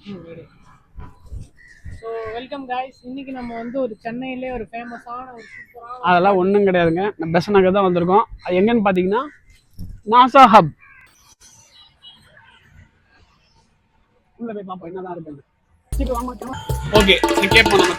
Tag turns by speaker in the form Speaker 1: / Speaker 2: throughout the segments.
Speaker 1: So welcome guys. இன்னைக்கு நம்ம வந்து ஒரு சென்னையிலே ஒரு ஃபேமஸான ஒரு சூப்பரான
Speaker 2: அதெல்லாம் ஒன்றும் கிடையாதுங்க. நம்ம பெஸ்ட் நகர் தான் வந்திருக்கோம். அது எங்கன்னு பார்த்தீங்கன்னா நாசா ஹப். உள்ள போய் பார்ப்போம் என்னதான் இருக்குது. ஓகே, கேட்போம் நம்ம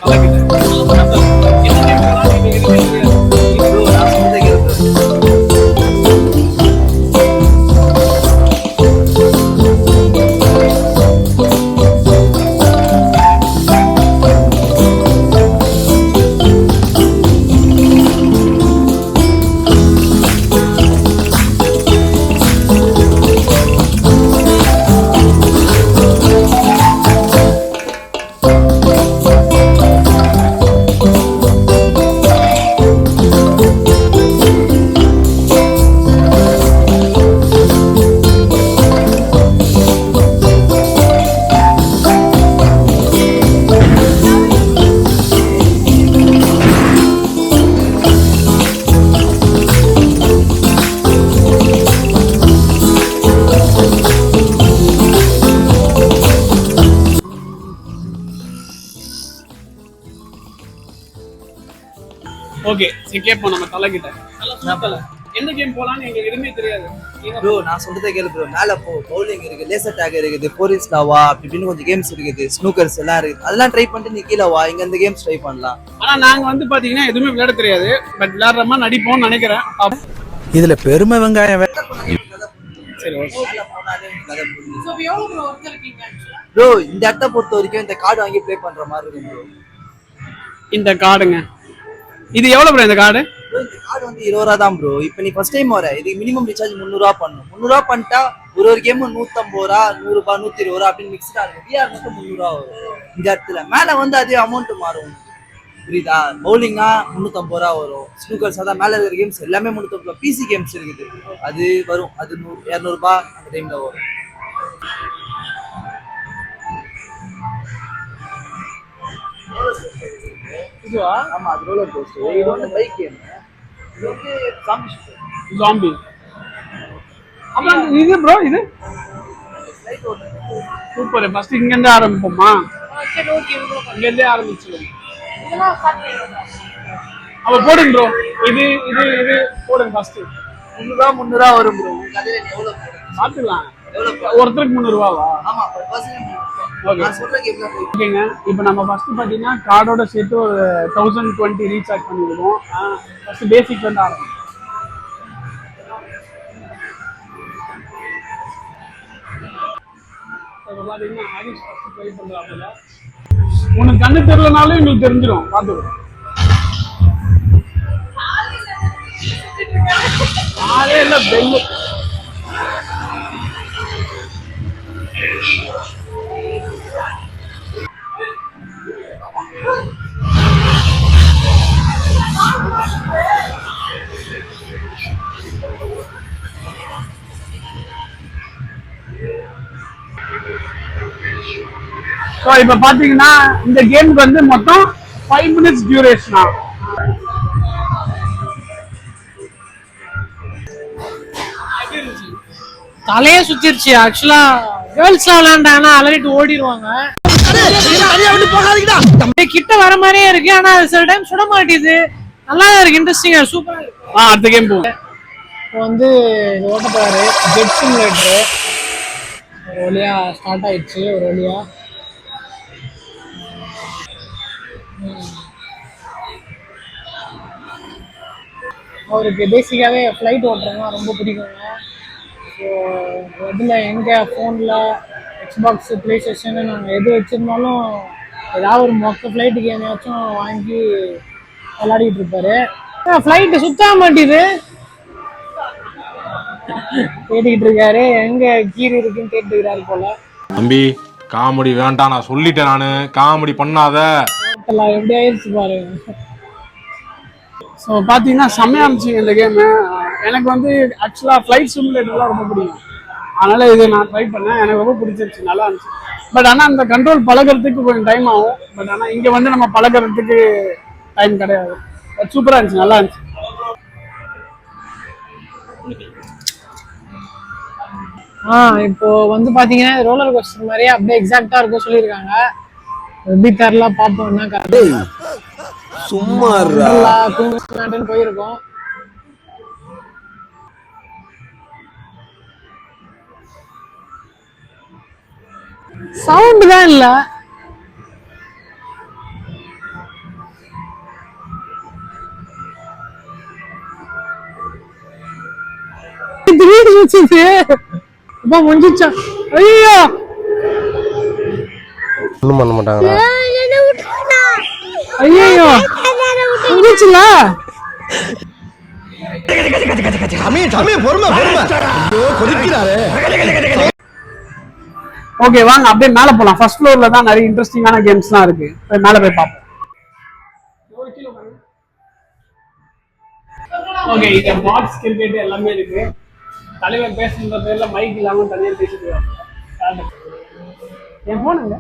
Speaker 2: ஓகே, கேட்போம் நம்ம தலைகிட்ட. எந்த கேம் போலான்னு எங்களுக்கு எதுவுமே தெரியாது
Speaker 3: ப்ரோ. நான் சொல்றதே கேளு ப்ரோ. மேல பவுலிங் இருக்கு, லேசர் டேக் இருக்குது, போரிஸ் லாவா அப்படின்னு கொஞ்சம் கேம்ஸ் இருக்குது, ஸ்னூக்கர்ஸ் எல்லாம் இருக்குது. அதெல்லாம் ட்ரை பண்ணிட்டு நீ கீழே வா, இங்க இந்த கேம்ஸ் ட்ரை பண்ணலாம்.
Speaker 2: ஆனா நாங்க வந்து பாத்தீங்கன்னா எதுவுமே விளையாட தெரியாது. பட் விளையாடுற மாதிரி நடிப்போம்னு நினைக்கிறேன்.
Speaker 3: இதுல பெருமை வெங்காயம்.
Speaker 2: சரி ஓகே
Speaker 3: ப்ரோ. இந்த இடத்த பொறுத்த வரைக்கும் இந்த கார்டு வாங்கி ப்ளே பண்ற மாதிரி இருக்கு ப்ரோ.
Speaker 2: இந்த கார்டுங்க, இது எவ்வளவு ப்ரோ? இந்த கார்டு
Speaker 3: இந்த கார்டு வந்து 20 ரூபா தான் ப்ரோ. இப்போ நீ ஃபர்ஸ்ட் டைம் வர, இதுக்கு மினிமம் ரீசார்ஜ் 300 ரூபா பண்ணணும். 300 ரூபா பண்ணிட்டா ஒரு கேம் 150 ரூபா, 100 ரூபாய், 120 ரூபா அப்படின்னு மிக்ஸ்டா இருக்கும். விஆர் மட்டும் 300 ரூபா வரும். இந்த இடத்துல மேல வந்து அதே அமௌண்ட் மாறும், புரியுதா? பவுலிங்கா 350 ரூபா வரும். ஸ்னூக்கர்ஸ் அதான் மேல இருக்கிற கேம்ஸ் எல்லாமே 350 ரூபா. பிசி கேம்ஸ் இருக்குது, அது வரும். அது 200 ரூபாய் அந்த டைம்ல வரும்.
Speaker 2: இதுவா?
Speaker 3: ஆமா, அது ரோலர் கோஸ்டர். இது வந்து பைக் கேம். இது வந்து
Speaker 2: ஜாம்பி. அப்புறம் இது ப்ரோ, இது சூப்பர். ஃபர்ஸ்ட் இங்க இருந்து ஆரம்பிப்போமா?
Speaker 1: சரி ஓகே ப்ரோ,
Speaker 2: இங்க இருந்தே ஆரம்பிச்சிடுங்க.
Speaker 1: இதெல்லாம் ஸ்டார்ட் பண்ணிடுங்க.
Speaker 2: அப்ப போடுங்க ப்ரோ. இது இது இது போடுங்க. ஃபர்ஸ்ட்
Speaker 3: 300 ரூபா வரும் ப்ரோ. கடையில எவ்வளவு
Speaker 2: பாத்துக்கலாம். ஒருத்தருக்கு 300 ரூபாவா?
Speaker 3: ஆமா, பர் பர்சன்.
Speaker 2: ஓகே,
Speaker 3: நான் சொல்ற கேம்ல
Speaker 2: ஓகேங்க. இப்போ நம்ம ஃபர்ஸ்ட் பாத்தீங்கன்னா கார்டோட சேர்த்து ஒரு 1020 ரீசார்ஜ் பண்ணிடுவோம். ஃபர்ஸ்ட் பேசிக் வந்து ஆரம்பிக்கும். இப்போ பாத்தீங்கன்னா ஹரிஷ் ஃபர்ஸ்ட் ட்ரை பண்றாங்க. உனக்கு கண்ணு தெரியலனாலும் எங்களுக்கு தெரிஞ்சிடும். பார்த்துக்கோ. ஆளே இல்லை, பெல்லு. ஸோ இப்போ பார்த்தீங்கன்னா இந்த கேமுக்கு வந்து மொத்தம் 5 minutes டியூரேஷனா.
Speaker 1: தலையே சுத்திருச்சு. ஆக்சுவலா கேர்ள்ஸ்லாம் விளையாண்டாங்கன்னா அலறிட்டு ஓடிடுவாங்க. கிட்ட வர மாதிரியே இருக்கு, ஆனா சில டைம் சுட மாட்டேது. நல்லா இருக்கு, இன்ட்ரெஸ்டிங்கா, சூப்பரா இருக்கு.
Speaker 2: அடுத்த கேம் போகும்.
Speaker 1: இப்போ வந்து ஓட்ட போறாரு ஜெட் சிமுலேட்டரு. ஒரு வழியா ஸ்டார்ட் ஆயிடுச்சு. ஒரு வழியா அவருக்கு பேசிக்காவே ஃப்ளைட் ஓட்டுறதுனா ரொம்ப பிடிக்குங்க. ஸோ இதில் எங்கள் ஃபோனில் எக்ஸ்பாக்ஸு, ப்ளே ஸ்டேஷனு நாங்கள் எது வச்சுருந்தாலும் ஏதாவது ஒரு மொக்க ஃப்ளைட்டு கேமையாச்சும் வாங்கி விளையாடிட்டு இருப்பாரு. ஃப்ளைட்டு சுத்த மாட்டேது, கேட்டுக்கிட்டு இருக்காரு. எங்கே கீர் இருக்குன்னு கேட்டுக்கிறாரு போல.
Speaker 4: தம்பி காமெடி வேண்டாம், நான் சொல்லிட்டேன். நானு காமெடி பண்ணாத.
Speaker 1: எப்படி ஆயிடுச்சு பாருங்க.
Speaker 2: ஸோ பார்த்தீங்கன்னா செம்மையாக இருந்துச்சு இந்த கேமு. எனக்கு வந்து ஆக்சுவலாக ஃப்ளைட் சிமுலேட்டர்லாம் ரொம்ப பிடிக்கும். அதனால் இது நான் ட்ரை பண்ணேன். எனக்கு ரொம்ப பிடிச்சிருச்சு, நல்லா இருந்துச்சு. பட் ஆனால் இந்த கண்ட்ரோல் பழகிறதுக்கு கொஞ்சம் டைம் ஆகும். பட் ஆனால் இங்கே வந்து நம்ம பழகிறதுக்கு டைம் கிடையாது. பட் சூப்பராக இருந்துச்சு, நல்லா இருந்துச்சு.
Speaker 1: இப்போ வந்து பாத்தீங்கன்னா ரோலர் கோஸ்டர் மாதிரியே அப்படியே எக்ஸாக்டா இருக்கும் சொல்லியிருக்காங்க. எப்படி தெரியல, பாப்போம் என்ன கதை.
Speaker 5: சும்மா
Speaker 1: போயிருக்கோம். சவுண்ட் தான் இல்ல. இப்ப முடிஞ்சிச்சா? ஐயோ
Speaker 5: ஒண்ணும் பண்ண மாட்டாங்களா?
Speaker 1: ஐயோ முடிஞ்சிச்சுல.
Speaker 2: ஓகே வாங்க அப்படியே மேல போலாம். ஃபர்ஸ்ட் ஃப்ளோர்ல தான் நிறைய இன்ட்ரெஸ்டிங்கான கேம்ஸ்லாம் இருக்கு. போய் மேல போய் பார்ப்போம். ஓகே இங்க பாக்ஸ் கிரிக்கெட் எல்லாமே இருக்கு. தலைவர் பேசுற பேர்ல மைக் இல்லாம தனியா பேசிட்டு என் போனுங்க.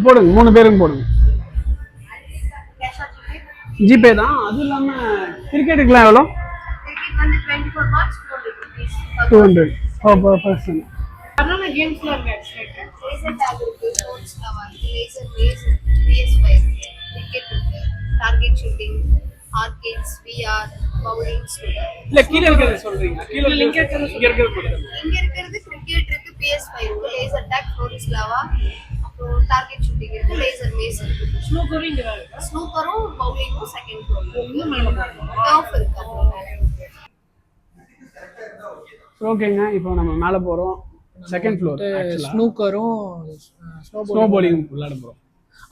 Speaker 2: போடுங்க 3 பேரும் போடுங்க. ஜிபே தான். அது இல்லாம கிரிக்கெட்டுக்குலாம் எவ்வளோ? 200 per person.
Speaker 1: அதனால கேம்ஸ்ல இருக்கு.
Speaker 6: லேசர் டாக் இருக்கு, ஸ்போர்ட்ஸ்ல வந்து லேசர் PS5 இருக்கு, கிரிக்கெட் இருக்கு, டார்கெட் ஷூட்டிங், ஆர்கேட்ஸ், VR, பவுலிங்ஸ் இருக்கு.
Speaker 2: இல்ல கீழ இருக்கிறது சொல்றீங்க. கீழ லிங்க் இருக்கிறது இங்க இருக்கிறது.
Speaker 6: இங்க இருக்கிறது கிரிக்கெட் இருக்கு, PS5 இருக்கு, லேசர் டாக், ஃப்ளோரிஸ்லாவா, அப்புறம் டார்கெட் ஷூட்டிங் இருக்கு, லேசர் மேஸ் இருக்கு.
Speaker 1: ஸ்னூக்கரும் இங்க இருக்கு.
Speaker 6: ஸ்னூக்கரும் பவுலிங்கும் செகண்ட் ஃப்ளோர்ல இருக்கு. மேல டர்ஃப் இருக்கு.
Speaker 2: ஓகேங்க இப்போ நம்ம மேல போறோம். செகண்ட் ஃப்ளோர்
Speaker 1: ஸ்னூக்கரும்
Speaker 2: ஸ்னோ போலிங் விளையாட போறோம்.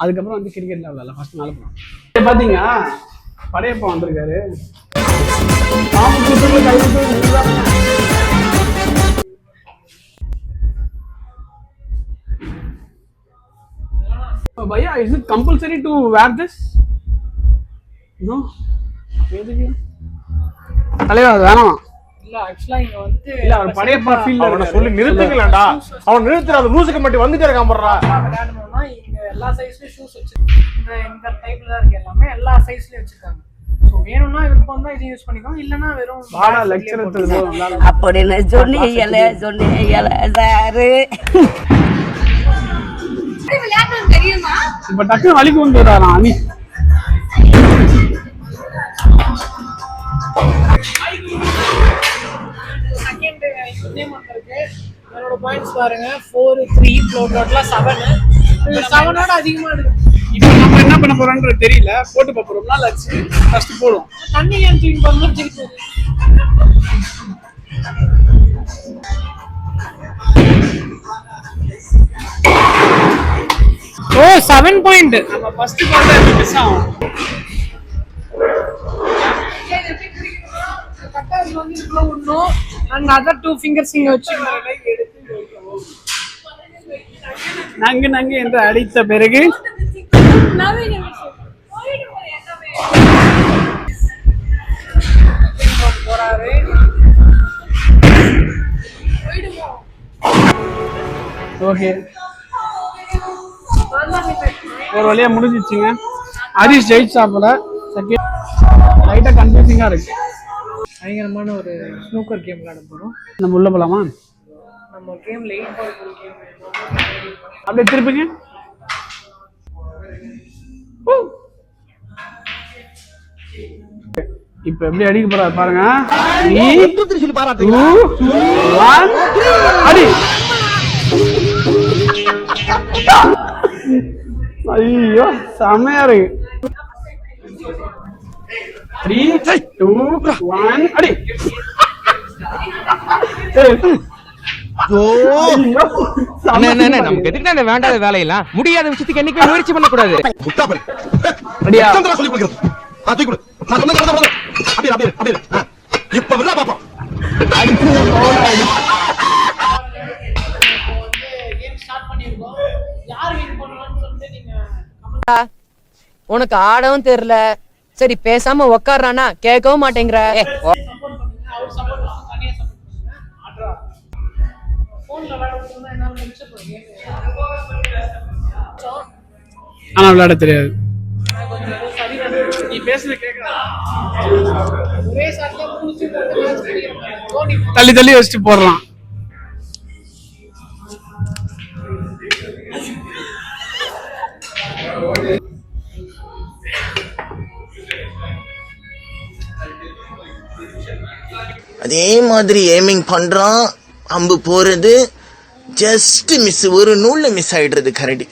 Speaker 2: அதுக்கப்புறம் வந்து கிரிக்கெட்ல விளையாடலாம். ஃபர்ஸ்ட் மேல போறோம். பாத்தீங்க படையப்பா வந்திருக்காரு. भैया is it compulsory to wear this? No. எதுக்கு? தலைவா வேணாம்.
Speaker 1: இல்ல ஆக்சுவலா இங்க வந்து
Speaker 2: இல்ல அவர் படையப்பா ஃபீல்ல
Speaker 4: அவனை சொல்லி நிறுத்துங்களேன்டா. அவன் நிறுத்துற அந்த லூசுக்கு மட்டும் வந்துட்டே இருக்கான் போறா.
Speaker 1: விளையாடணும்னா இங்க எல்லா சைஸ்லயும் ஷூஸ் வச்சிருக்காங்க. இந்த டைப்ல தான் இருக்கு. எல்லாமே எல்லா சைஸ்லயும் வச்சிருக்காங்க. சோ வேணும்னா விருப்பம் தான் இது யூஸ் பண்ணிக்கோங்க. இல்லனா வெறும்
Speaker 2: பாடா லெக்சர் எடுத்து
Speaker 7: அப்படின்னு சொன்னீங்கல சாரு.
Speaker 6: விளையாடணும் தெரியுமா?
Speaker 2: இப்ப டக்கு வலிக்கு வந்துறாராம் அனி.
Speaker 1: செகண்ட் நேம் வந்திருக்கு. என்னோட பாயிண்ட்ஸ் பாருங்க 4 3 டோட்டலா 7. இது 7ஓட அதிகமா இருக்கு.
Speaker 2: இப்போ நம்ம என்ன பண்ண போறோம்ன்றது தெரியல. போட்டு பார்ப்போம். ரொம்ப நாள் ஆச்சு. ஃபர்ஸ்ட் போடுவோம்.
Speaker 1: தண்ணி ஏன் தூக்கி பண்ணா ஜெயிச்சு. ஓ 7 பாயிண்ட்.
Speaker 2: நம்ம ஃபர்ஸ்ட் பாயிண்ட் மிஸ் ஆகும்.
Speaker 1: கட்டாஸ் வந்து இதுல ஒண்ணும் and other 2 fingers இங்க வச்சு
Speaker 2: நங்கு என்று அடித்த பிறகு
Speaker 1: போறாரு.
Speaker 2: ஓகே ஒரு வழியா முடிஞ்சிச்சுங்க. ஹரிஷ் ஜெயிச்சா போல. செகண்ட் லைட்டா கன்ஃபியூசிங்கா இருக்கு.
Speaker 1: பயங்கரமான ஒரு ஸ்னூக்கர் கேம் விளையாட போறோம்.
Speaker 2: நம்ம உள்ள போலாமா?
Speaker 1: நம்ம கேம்ல 8 பால் கேம்.
Speaker 2: அப்படியே திருப்பிங்க. இப்ப எப்படி அடிக்க போறாரு பாருங்க. 3 2 1 அடி. ஐயோ செமையா இருக்கு. 3 2 1 அடி.
Speaker 8: நமக்கு எதுக்கு இந்த வேண்டாத வேலையெல்லாம் முடியாத விஷயத்துக்கு என்னைக்கு முயற்சி பண்ண கூடாது.
Speaker 7: உனக்கு ஆடவும் தெரியல. சரி பேசாம உக்காடுறானா கேட்கவும் மாட்டேங்கிற.
Speaker 1: ஃபோன்ல விளையாடுறதுனா என்னால முடிச்சிருப்பேன் கேம்.
Speaker 2: ஆனா விளையாட தெரியாது.
Speaker 1: கொஞ்சம் ஏதோ சரி
Speaker 2: நீ பேசுறது கேட்கல.
Speaker 1: ஒரே ஷாட்ல முடிச்சு போட்டு மேட்ச் முடிக்கிறேன். தோனி
Speaker 2: தள்ளி தள்ளி வச்சுட்டு போடுறான்.
Speaker 9: அதே மாதிரி எய்மிங் பண்றான், அம்பு போறது ஜஸ்ட் மிஸ், ஒரு நூல்ல மிஸ் ஆயிடுறது கரடி.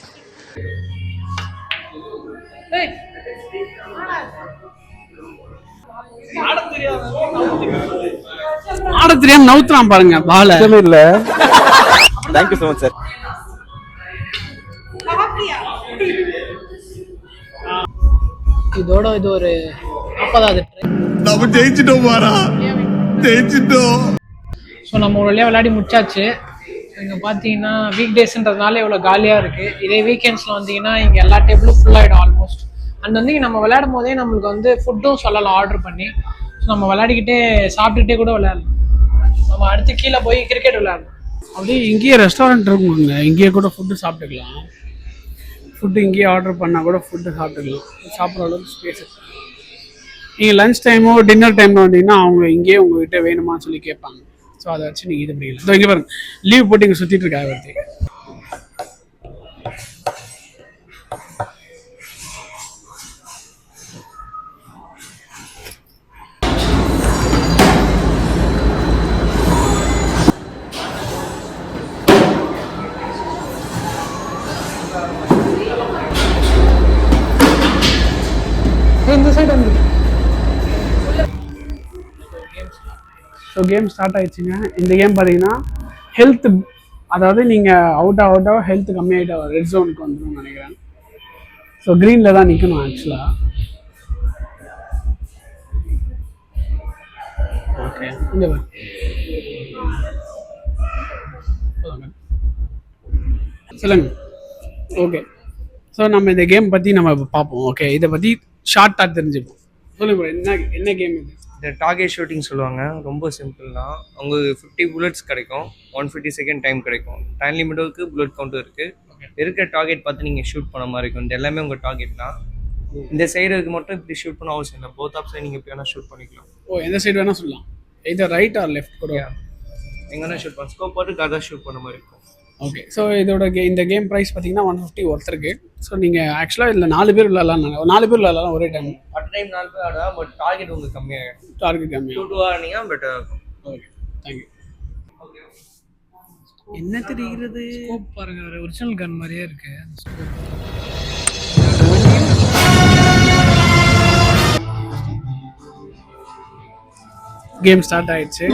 Speaker 2: ஆட தெரியாம நவுத்துறான் பாருங்க பால.
Speaker 5: இல்ல தேங்க்யூ ஸோ மச் சார்.
Speaker 1: இதோட இது ஒரு 40வது ட்ரை.
Speaker 5: நம்ம ஜெயிச்சிட்டோம் மாறா, ஜெயிச்சிட்டோம்.
Speaker 1: ஸோ நம்ம ஒரு வழியாக விளையாடி முடிச்சாச்சு. இங்கே பார்த்தீங்கன்னா வீக் டேஸ்ன்றதுனால இவ்வளோ காலியாக இருக்குது. இதே வீக்கெண்ட்ஸில் வந்தீங்கன்னா இங்கே எல்லா டேபிளும் ஃபுல்லாகிடும் ஆல்மோஸ்ட். அண்ட் வந்து நம்ம விளையாடும் போதே நம்மளுக்கு வந்து ஃபுட்டும் சொல்லலாம் ஆர்டர் பண்ணி. ஸோ நம்ம விளையாடிக்கிட்டே சாப்பிட்டுக்கிட்டே கூட விளையாடலாம். நம்ம அடுத்து கீழே போய் கிரிக்கெட் விளையாடலாம்.
Speaker 2: அப்படியே இங்கேயே ரெஸ்டாரண்ட் இருக்குங்க, இங்கேயே கூட ஃபுட்டு சாப்பிட்டுக்கலாம். ஃபுட்டு இங்கேயே ஆர்டர் பண்ணால் கூட ஃபுட்டு சாப்பிட்டுக்கலாம். சாப்பிட்ற அளவுக்கு ஸ்பேஸ். நீங்கள் லன்ச் டைமோ டின்னர் டைமில் வந்தீங்கன்னா அவங்க இங்கேயே உங்ககிட்ட வேணுமான்னு சொல்லி கேட்பாங்க. ஸோ அதை வச்சு நீங்கள் இது பண்ணிக்கலாம். ஸோ இங்கே பாருங்க, லீவ் போட்டு இங்கே சுற்றிட்டு இருக்காங்க ஒருத்தி.
Speaker 1: இந்த சைடு வந்து
Speaker 2: ஸோ கேம் ஸ்டார்ட் ஆயிடுச்சுங்க. இந்த கேம் பார்த்தீங்கன்னா ஹெல்த், அதாவது நீங்கள் அவுட்டாக ஹெல்த் கம்மியாகிட்ட ரெட் ஜோனுக்கு வந்துடும் நினைக்கிறேன். ஸோ க்ரீனில் தான் நிற்கணும் ஆக்சுவலாக. ஓகே இங்கே சொல்லுங்க. ஓகே, ஸோ நம்ம இந்த கேம் பற்றி நம்ம பார்ப்போம். ஓகே, இதை பற்றி ஷார்ட்டாக தெரிஞ்சுப்போம். சொல்லுங்க என்ன கேம் இது?
Speaker 10: இந்த டார்கெட் ஷூட்டிங் சொல்லுவாங்க. ரொம்ப சிம்பிள் தான். உங்களுக்கு 50 புல்லட்ஸ் கிடைக்கும், 150 செகண்ட் டைம் கிடைக்கும். டைம் லிமிட்டுக்கு புல்லட் கவுண்ட்டும் இருக்குது. இருக்கிற டார்கெட் பார்த்து நீங்கள் ஷூட் பண்ண மாதிரி இருக்கும். இது எல்லாமே உங்கள் டார்கெட் தான். இந்த சைடுக்கு மட்டும் இப்படி ஷூட் பண்ண அவசியம் இல்லை. போத் ஆப் சைடு நீங்கள் எப்படி வேணால் ஷூட் பண்ணிக்கலாம்.
Speaker 2: எந்த சைடு வேணால் சொல்லலாம், எது ரைட் ஆர் லெஃப்ட் கூட
Speaker 10: எங்கே வேணால் ஷூட் பண்ண, ஸ்கோப் போட்டு கரெக்டாக ஷூட் பண்ண மாதிரி இருக்கும்.
Speaker 2: ஓகே, ஸோ இதோட இந்த கேம் ப்ரைஸ் பார்த்தீங்கன்னா 150 ஒருத்தருக்கு. ஸோ நீங்கள் ஆக்சுவலாக இதில் 4 பேர் விளையாடலாம். 4 பேர் விளையாடலாம் ஒரே டைம்.
Speaker 10: அட் டைம் 4 பேர் ஆடலாம். பட் டார்கெட் உங்களுக்கு கம்மியாகிடும்.
Speaker 2: டார்கெட் கம்மியாக
Speaker 10: 2 ஆடினீங்க பெட்டராக இருக்கும்.
Speaker 2: Okay, thank you. என்ன தெரிகிறது?
Speaker 1: ஸ்கோப் பாருங்க, ஒரு ஒரிஜினல் கன் மாதிரியே இருக்கு.
Speaker 2: கேம் ஸ்டார்ட் ஆயிடுச்சு.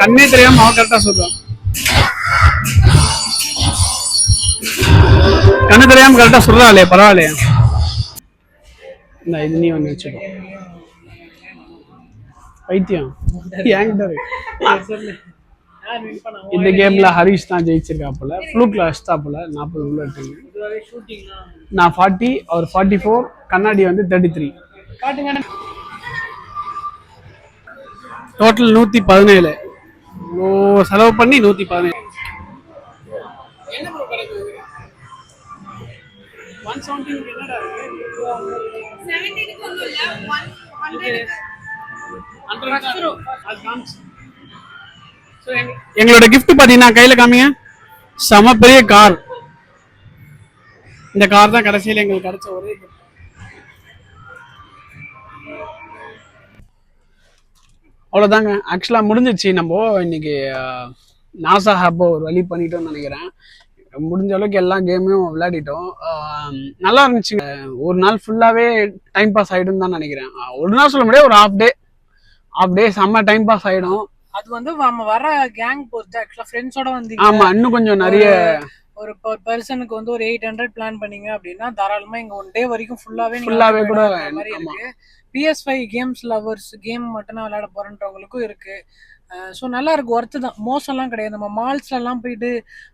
Speaker 2: கண்ணே தெரியாம அவன் கரெக்டாக சொல்றான். கண்ணு தெரியாம கரெக்டாக சொல்றாளே, பரவாயில்லையா? இந்த இது நீ ஒன்று வச்சுக்கோ. பைத்தியம் இந்த கேம்ல ஹரிஷ் தான் ஜெயிச்சிருக்காப்புல. ஃப்ளூக்ல அஷ்டாப்புல 40 புல்லட். நான் 40, அவர் 44, கண்ணாடி வந்து 33. டோட்டல் 117. செலவு பண்ணி 117. என்ன ப்ரோ கிடைக்குது? 117 என்னடா இருக்கு?
Speaker 6: 17 க்கு ஒண்ணும் இல்ல, 100
Speaker 2: எங்களோட gift பாத்தீங்கன்னா கையில காமிங்க. செம பெரிய கார். இந்த கார் தான் கடைசியில் எங்களுக்கு கிடைச்ச ஒரே gift. அவ்வளோதாங்க, ஆக்சுவலாக முடிஞ்சிச்சு. நம்ம இன்னைக்கு நாசா ஹப்போ ஒரு வழி பண்ணிட்டோம்னு நினைக்கிறேன். முடிஞ்ச அளவுக்கு எல்லா கேமையும் விளையாடிட்டோம். நல்லா இருந்துச்சு. ஒரு நாள் ஃபுல்லாகவே டைம் பாஸ் ஆகிடும் தான் நினைக்கிறேன். ஒரு நாள் சொல்ல முடியாது, ஒரு ஹாஃப் டே செம்ம டைம் பாஸ் ஆகிடும்.
Speaker 1: அது வந்து நம்ம வர கேங் பொறுத்து. ஆக்சுவலாக ஃப்ரெண்ட்ஸோட வந்து
Speaker 2: ஆமாம், இன்னும் கொஞ்சம் நிறைய
Speaker 1: ஒரு பர்சனுக்கு வந்து ஒரு 800 பிளான் பண்ணீங்க அப்படின்னா தாராளமாக இங்கே 1 டே வரைக்கும் ஃபுல்லாகவே
Speaker 2: கூட
Speaker 1: மாதிரி இருக்கு. PS5 கேம்ஸ் லவர்ஸ் கேம் மட்டும் தான் விளையாட போறன்றவங்களுக்கும் இருக்கு. ஸோ நல்லா இருக்கு, ஒர்த்து தான், மோசம்லாம் கிடையாது. நம்ம மால்ஸ்லாம் போயிட்டு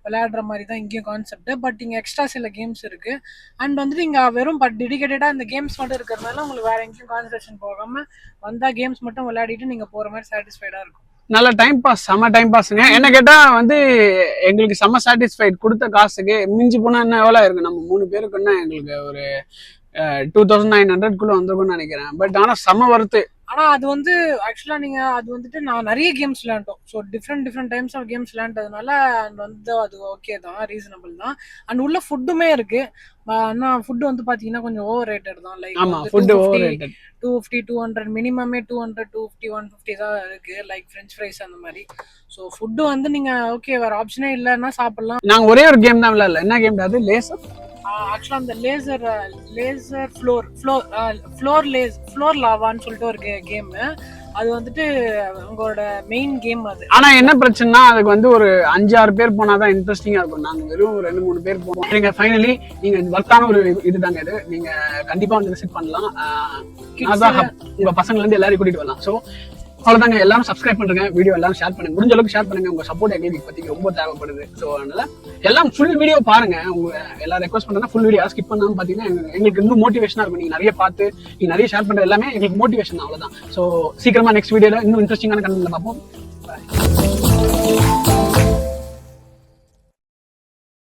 Speaker 1: விளையாடுற மாதிரி தான் இங்கேயும் கான்செப்ட். பட் இங்கே எக்ஸ்ட்ரா சில கேம்ஸ் இருக்கு. அண்ட் வந்துட்டு இங்கே வெறும் டெடிகேட்டடாக இந்த கேம்ஸ் மட்டும் இருக்கிறதுனால உங்களுக்கு வேற எங்கேயும் கான்சன்ட்ரேஷன் போகாமல் வந்தால் கேம்ஸ் மட்டும் விளையாடிட்டு நீங்கள் போகிற மாதிரி சாட்டிஸ்ஃபைடாக இருக்கும்.
Speaker 2: நல்ல டைம் பாஸ், செம்ம டைம் பாஸ்ங்க. என்ன கேட்டா வந்து எங்களுக்கு செம்ம சாட்டிஸ்ஃபைட். கொடுத்த காசுக்கு மிஞ்சி போனா என்ன எவ்வளோ இருக்கு, நம்ம 3 பேருக்குன்னா எங்களுக்கு ஒரு 2900 வந்துருக்கும்னு நினைக்கிறேன். பட் ஆனா செம்ம வருத்து.
Speaker 1: ஆனா அது வந்து ஆக்சுவலா நீங்க அது வந்துட்டு நான் நிறைய கேம்ஸ் விளையாண்டோம். So different times of games விளையாண்டதுனால அண்ட் வந்து அது ஓகே தான், ரீசனபிள் தான். அண்ட் உள்ள ஃபுட்டுமே இருக்கு. ஆனா ஃபுட் வந்து பாத்தீங்கன்னா கொஞ்சம் ஓவர் ரேட்டட் தான். லைக்
Speaker 2: ஆமா, ஃபுட் ஓவர் ரேட்டட்.
Speaker 1: 250 200 மினிமமே 200 250 150 தான் இருக்கு. லைக் ஃப்ரெஞ்ச் ஃப்ரைஸ் அந்த மாதிரி. ஸோ ஃபுட்டு வந்து நீங்க ஓகே வேற ஆப்ஷனே இல்லைன்னா சாப்பிடலாம்.
Speaker 2: நாங்க ஒரே ஒரு கேம் தான் விளையாடல. என்ன கேம் அது? லேசர்.
Speaker 1: ஆக்சுவலா அந்த லேசர் ஃப்ளோர் லாவான்னு சொல்லிட்டு ஒரு கேம். அது வந்துட்டு உங்களோட மெயின் கேம் அது.
Speaker 2: ஆனா என்ன பிரச்சனைனா அதுக்கு வந்து ஒரு 5-6 பேர் போனாதான் இன்ட்ரெஸ்டிங்கா இருக்கும். நாங்க வெறும் 2-3 பேர் போவோம். நீங்க ஃபைனலி நீங்க வர்த்தான ஒரு இதுதாங்க இது. நீங்க கண்டிப்பா வந்து விசிட் பண்ணலாம். அதான் உங்க பசங்கள்ல இருந்து எல்லாரையும் கூட்டிட்டு வரலாம். ஸோ அவ்வளவுதாங்க. எல்லாரும் சப்ஸ்கிரைப் பண்ணுங்க, வீடியோ எல்லாரும் ஷேர் பண்ணுங்க, முடிஞ்ச அளவுக்கு ஷேர் பண்ணுங்க. உங்க சப்போர்ட் எங்களுக்கு பத்தி ரொம்ப தேவைப்படுது. ஸோ அதனால எல்லாம் ஃபுல் வீடியோ பாருங்க. உங்க எல்லாரும் ரெக்வஸ்ட் பண்றேன்னா ஃபுல் வீடியோ ஸ்கிப் பண்ணாம பாத்தீங்கன்னா எங்களுக்கு இன்னும் மோட்டிவேஷனா இருக்கும். நீங்க நிறைய பார்த்து நீங்க நிறைய ஷேர் பண்றது எல்லாமே எங்களுக்கு மோட்டிவேஷன் தான். அவ்வளவுதான். ஸோ சீக்கிரமா நெக்ஸ்ட் வீடியோல இன்னும் இன்ட்ரெஸ்டிங்கான கண்டென்ட்ல பார்ப்போம்.